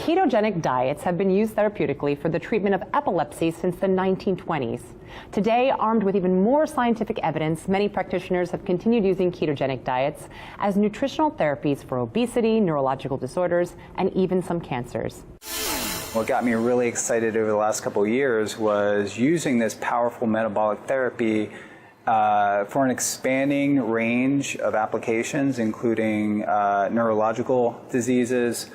Ketogenic diets have been used therapeutically for the treatment of epilepsy since the 1920s. Today, armed with even more scientific evidence, many practitioners have continued using ketogenic diets as nutritional therapies for obesity, neurological disorders, and even some cancers. What got me really excited over the last couple of years was using this powerful metabolic therapy for an expanding range of applications, including neurological diseases,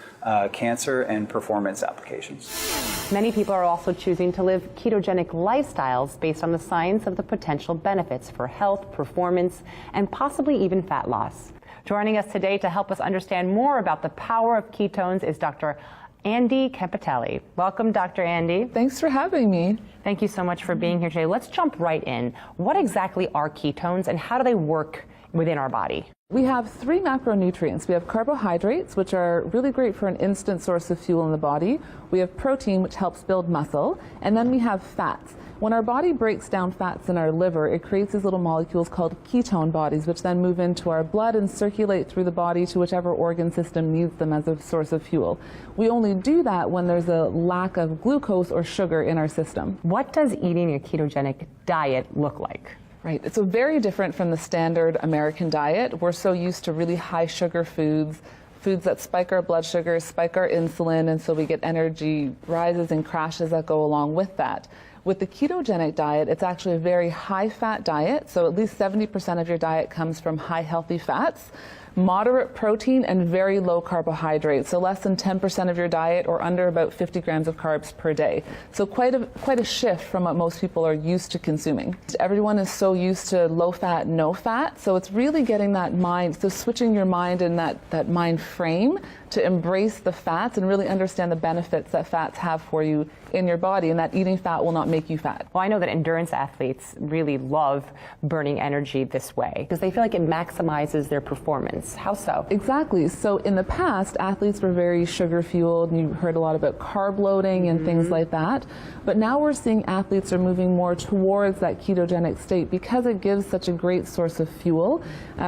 cancer, and performance applications. Many people are also choosing to live ketogenic lifestyles based on the science of the potential benefits for health, performance, and possibly even fat loss. Joining us today to help us understand more about the power of ketones is Dr. Andy Campitelli. Welcome, Dr. Andy. Thanks for having me. Thank you so much for being here today. Let's jump right in. What exactly are ketones and how do they work within our body? We have three macronutrients. We have carbohydrates, which are really great for an instant source of fuel in the body. We have protein, which helps build muscle. And then we have fats. When our body breaks down fats in our liver, it creates these little molecules called ketone bodies, which then move into our blood and circulate through the body to whichever organ system needs them as a source of fuel. We only do that when there's a lack of glucose or sugar in our system. What does eating a ketogenic diet look like? Right. It's very different from the standard American diet. We're so used to really high sugar foods that spike our blood sugar, spike our insulin, and so we get energy rises and crashes that go along with that. With the ketogenic diet, it's actually a very high-fat diet, so at least 70% of your diet comes from high healthy fats, moderate protein, and very low carbohydrates, so less than 10% of your diet or under about 50 grams of carbs per day. So quite a shift from what most people are used to consuming. Everyone is so used to low fat, no fat, so it's really getting that mind, so switching your mind in that mind frame to embrace the fats and really understand the benefits that fats have for you in your body, and that eating fat will not make you fat. Well, I know that endurance athletes really love burning energy this way because they feel like it maximizes their performance. How so? Exactly. So in the past, athletes were very sugar fueled, and you heard a lot about carb loading and things like that. But now we're seeing athletes are moving more towards that ketogenic state because it gives such a great source of fuel.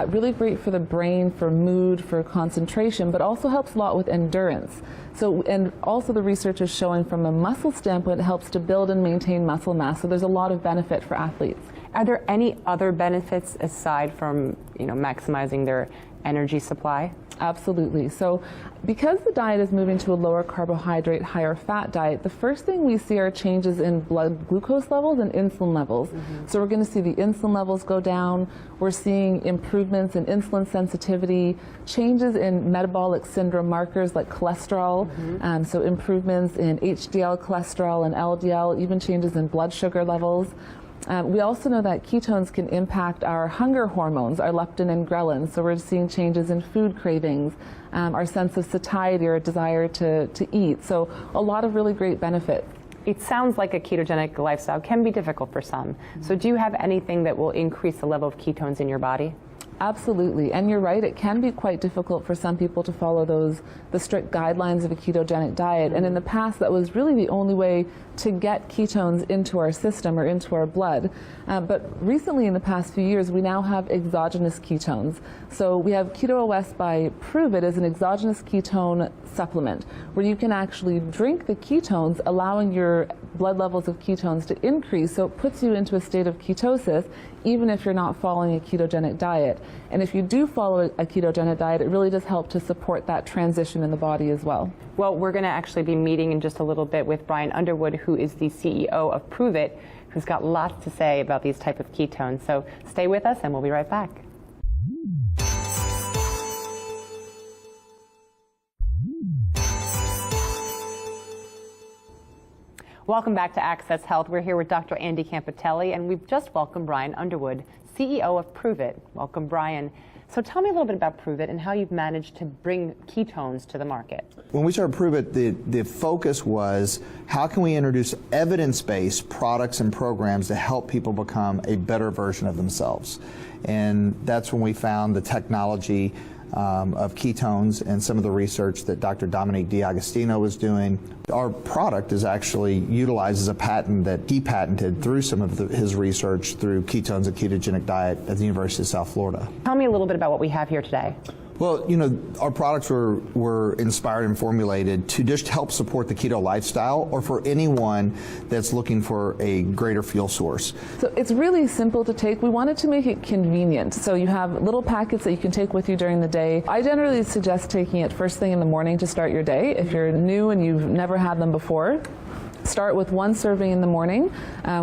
Really great for the brain, for mood, for concentration, but also helps a lot with endurance. So, and also the research is showing from a muscle standpoint, it helps to build and maintain muscle mass. So there's a lot of benefit for athletes. Are there any other benefits aside from, maximizing their energy supply? Absolutely. So because the diet is moving to a lower carbohydrate, higher fat diet, the first thing we see are changes in blood glucose levels and insulin levels. So we're going to see the insulin levels go down. We're seeing improvements in insulin sensitivity, changes in metabolic syndrome markers like cholesterol, so improvements in HDL cholesterol and LDL, even changes in blood sugar levels. We also know that ketones can impact our hunger hormones, our leptin and ghrelin, so we're seeing changes in food cravings, our sense of satiety or desire to eat, so a lot of really great benefits. It sounds like a ketogenic lifestyle can be difficult for some. So do you have anything that will increase the level of ketones in your body? Absolutely, and you're right, it can be quite difficult for some people to follow the strict guidelines of a ketogenic diet, and in the past that was really the only way to get ketones into our system or into our blood. But recently in the past few years we now have exogenous ketones. So we have Keto OS by Pruvit as an exogenous ketone supplement where you can actually drink the ketones, allowing your blood levels of ketones to increase, so it puts you into a state of ketosis even if you're not following a ketogenic diet. And if you do follow a ketogenic diet, it really does help to support that transition in the body as well. Well, we're going to actually be meeting in just a little bit with Brian Underwood, who is the CEO of Pruvit, who's got lots to say about these type of ketones. So stay with us and we'll be right back. Welcome back to Access Health. We're here with Dr. Andy Campitelli, and we've just welcomed Brian Underwood, CEO of Pruvit. Welcome, Brian. So tell me a little bit about Pruvit and how you've managed to bring ketones to the market. When we started Pruvit, the focus was how can we introduce evidence-based products and programs to help people become a better version of themselves. And that's when we found the technology of ketones and some of the research that Dr. Dominique D'Agostino was doing. Our product is actually utilizes a patent that he patented through some of his research through ketones and ketogenic diet at the University of South Florida. Tell me a little bit about what we have here today. Well, you know, our products were inspired and formulated to just help support the keto lifestyle or for anyone that's looking for a greater fuel source. So it's really simple to take. We wanted to make it convenient. So you have little packets that you can take with you during the day. I generally suggest taking it first thing in the morning to start your day. If you're new and you've never had them before, start with 1 serving in the morning.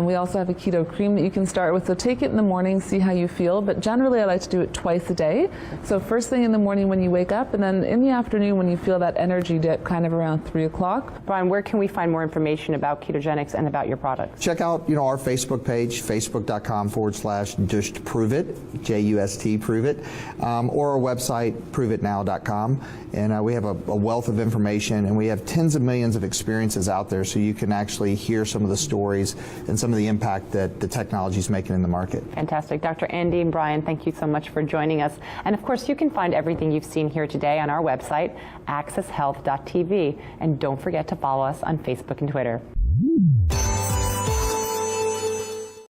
We also have a keto cream that you can start with. So take it in the morning, see how you feel. But generally, I like to do it twice a day. So first thing in the morning when you wake up, and then in the afternoon when you feel that energy dip, kind of around 3 o'clock. Brian, where can we find more information about ketogenics and about your products? Check out, you know, our Facebook page, facebook.com/just prove it, JUST prove it, or our website, proveitnow.com. And we have a wealth of information, and we have tens of millions of experiences out there, so you can actually hear some of the stories and some of the impact that the technology is making in the market. Fantastic. Dr. Andy and Brian, thank you so much for joining us. And of course, you can find everything you've seen here today on our website, accesshealth.tv. And don't forget to follow us on Facebook and Twitter.